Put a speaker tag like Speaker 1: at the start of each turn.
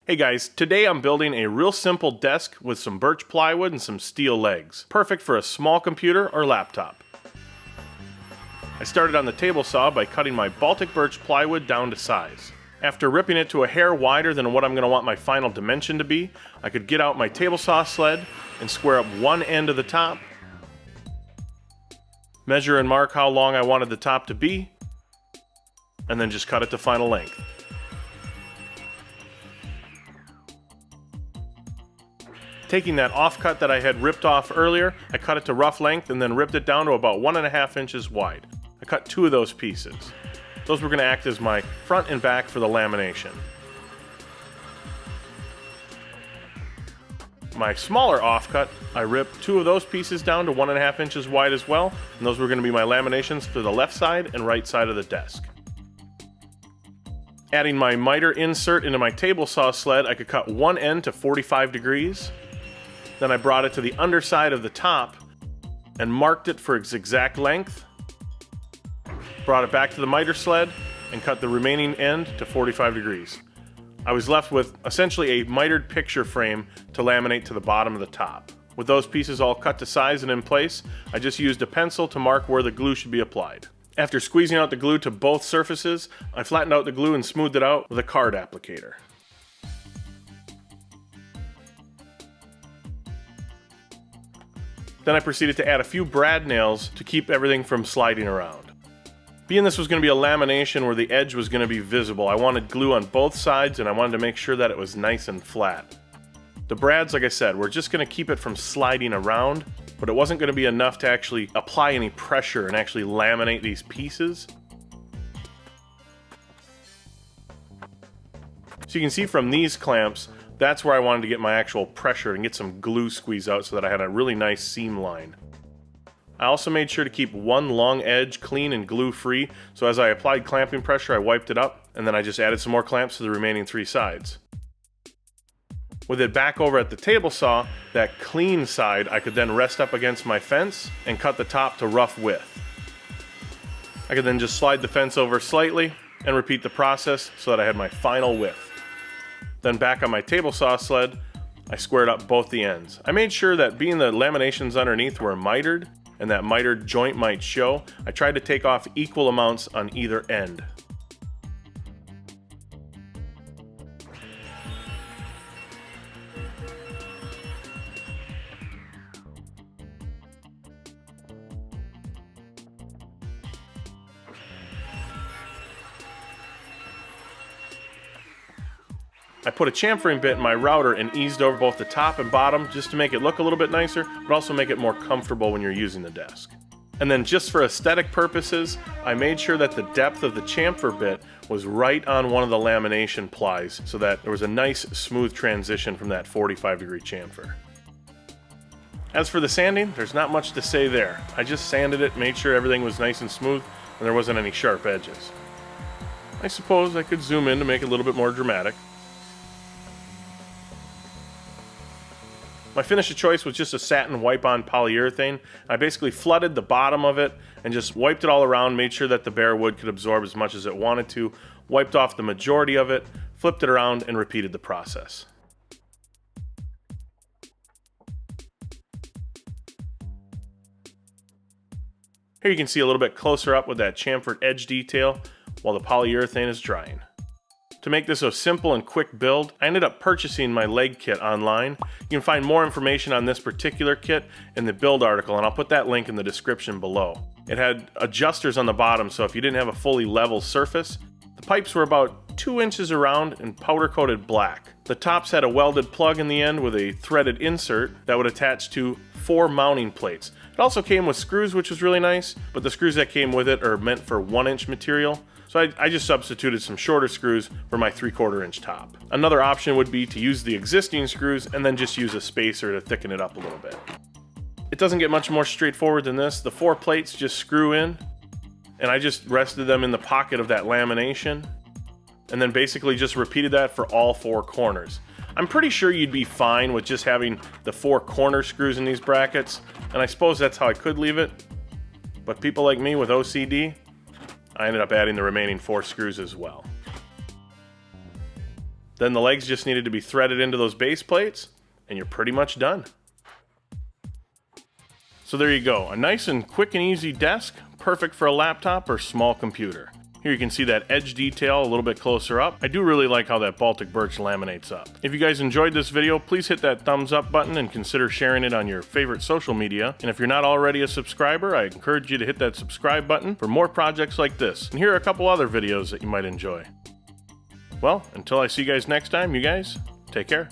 Speaker 1: Hey guys, today I'm building a real simple desk with some birch plywood and some steel legs. Perfect for a small computer or laptop. I started on the table saw by cutting my Baltic Birch plywood down to size. After ripping it to a hair wider than what I'm going to want my final dimension to be, I could get out my table saw sled and square up one end of the top, measure and mark how long I wanted the top to be, and then just cut it to final length. Taking that offcut that I had ripped off earlier, I cut it to rough length and then ripped it down to about 1.5 inches wide. I cut 2 of those pieces. Those were going to act as my front and back for the lamination. My smaller offcut, I ripped 2 of those pieces down to 1.5 inches wide as well, and those were going to be my laminations for the left side and right side of the desk. Adding my miter insert into my table saw sled, I could cut one end to 45 degrees. Then I brought it to the underside of the top and marked it for its exact length. Brought it back to the miter sled and cut the remaining end to 45 degrees. I was left with essentially a mitered picture frame to laminate to the bottom of the top. With those pieces all cut to size and in place, I just used a pencil to mark where the glue should be applied. After squeezing out the glue to both surfaces, I flattened out the glue and smoothed it out with a card applicator. Then I proceeded to add a few brad nails to keep everything from sliding around. Being this was going to be a lamination where the edge was going to be visible, I wanted glue on both sides and I wanted to make sure that it was nice and flat. The brads, like I said, were just going to keep it from sliding around, but it wasn't going to be enough to actually apply any pressure and actually laminate these pieces. So you can see from these clamps, that's where I wanted to get my actual pressure and get some glue squeeze out so that I had a really nice seam line. I also made sure to keep one long edge clean and glue free, so as I applied clamping pressure I wiped it up, and then I just added some more clamps to the remaining 3 sides. With it back over at the table saw, that clean side I could then rest up against my fence and cut the top to rough width. I could then just slide the fence over slightly and repeat the process so that I had my final width. Then back on my table saw sled, I squared up both the ends. I made sure that being the laminations underneath were mitered and that mitered joint might show, I tried to take off equal amounts on either end. I put a chamfering bit in my router and eased over both the top and bottom just to make it look a little bit nicer, but also make it more comfortable when you're using the desk. And then just for aesthetic purposes, I made sure that the depth of the chamfer bit was right on one of the lamination plies so that there was a nice smooth transition from that 45-degree chamfer. As for the sanding, there's not much to say there. I just sanded it, made sure everything was nice and smooth and there wasn't any sharp edges. I suppose I could zoom in to make it a little bit more dramatic. My finish of choice was just a satin wipe-on polyurethane. I basically flooded the bottom of it and just wiped it all around, made sure that the bare wood could absorb as much as it wanted to, wiped off the majority of it, flipped it around, and repeated the process. Here you can see a little bit closer up with that chamfered edge detail while the polyurethane is drying. To make this a simple and quick build, I ended up purchasing my leg kit online. You can find more information on this particular kit in the build article, and I'll put that link in the description below. It had adjusters on the bottom, so if you didn't have a fully level surface, the pipes were about 2 inches around and powder coated black. The tops had a welded plug in the end with a threaded insert that would attach to 4 mounting plates. It also came with screws, which was really nice, but the screws that came with it are meant for 1-inch material. So I just substituted some shorter screws for my 3/4 inch top. Another option would be to use the existing screws and then just use a spacer to thicken it up a little bit. It doesn't get much more straightforward than this. The 4 plates just screw in, and I just rested them in the pocket of that lamination, and then basically just repeated that for all 4 corners. I'm pretty sure you'd be fine with just having the 4 corner screws in these brackets, and I suppose that's how I could leave it. But people like me with OCD, I ended up adding the remaining 4 screws as well. Then the legs just needed to be threaded into those base plates, and you're pretty much done. So there you go, a nice and quick and easy desk, perfect for a laptop or small computer. Here you can see that edge detail a little bit closer up. I do really like how that Baltic Birch laminates up. If you guys enjoyed this video, please hit that thumbs up button and consider sharing it on your favorite social media. And if you're not already a subscriber, I encourage you to hit that subscribe button for more projects like this. And here are a couple other videos that you might enjoy. Well, until I see you guys next time, you guys, take care.